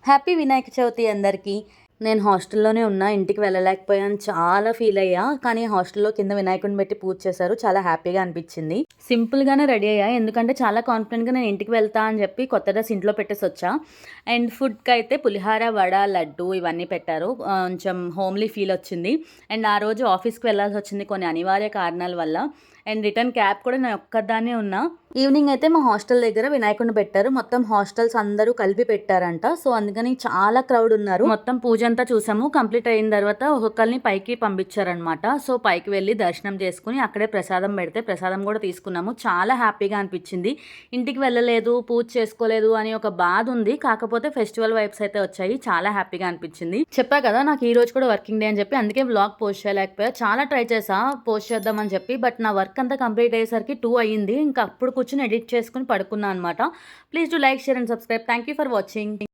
Happy Vinayaka Chavithi అందరికీ. నేను హాస్టల్లోనే ఉన్నా. ఇంటికి వెళ్ళలేకపోయాను. చాలా ఫీల్ అయ్యా. కానీ హాస్టల్‌లో కింద వినాయకుడిని పెట్టి పూజ చేశారు. చాలా హ్యాపీగా అనిపించింది. సింపుల్‌గానే రెడీ అయ్యా. ఎందుకంటే చాలా కాన్ఫిడెంట్‌గా నేను ఇంటికి వెళ్తా అని చెప్పి కొత్త డ్రెస్ ఇంట్లో పెట్టేసొచ్చా. అండ్ ఫుడ్‌కైతే పులిహార, వడ, లడ్డు ఇవన్నీ పెట్టారు. కొంచెం హోమ్లీ ఫీల్ వచ్చింది. అండ్ ఆ రోజు ఆఫీస్‌కి వెళ్ళాల్సొచ్చింది కొన్ని అనివార్య కారణాల వల్ల. అండ్ రిటర్న్ క్యాబ్ కూడా నేను ఒక్కదాన్నే ఉన్నా. ఈవినింగ్ అయితే మా హాస్టల్ దగ్గర వినాయకుడిని పెట్టారు. మొత్తం హాస్టల్స్ అందరూ కలిపి పెట్టారంట. సో, అందుకని చాలా క్రౌడ్ ఉన్నారు. మొత్తం పూజ అంతా చూసాము. కంప్లీట్ అయిన తర్వాత ఒక్కొక్కరిని పైకి పంపించారనమాట. సో, పైకి వెళ్ళి దర్శనం చేసుకుని అక్కడే ప్రసాదం పెడితే ప్రసాదం కూడా తీసుకున్నాము. చాలా హ్యాపీగా అనిపించింది. ఇంటికి వెళ్ళలేదు, పూజ చేసుకోలేదు అని ఒక బాధ ఉంది. కాకపోతే ఫెస్టివల్ వైబ్స్ అయితే వచ్చాయి. చాలా హ్యాపీగా అనిపించింది. చెప్పా కదా నాకు ఈ రోజు కూడా వర్కింగ్ డే అని చెప్పి, అందుకే వ్లాగ్ పోస్ట్ చేయలేకపోయా. చాలా ట్రై చేసా పోస్ట్ చేద్దామని చెప్పి. బట్ నా వర్క్ అంతా కంప్లీట్ అయ్యేసరికి 2 అయ్యింది. ఇంకా అప్పుడు కూర్చొని ఎడిట్ చేసుకుని పడుకున్నా అనమాట. Please do like, share and subscribe. Thank you for watching.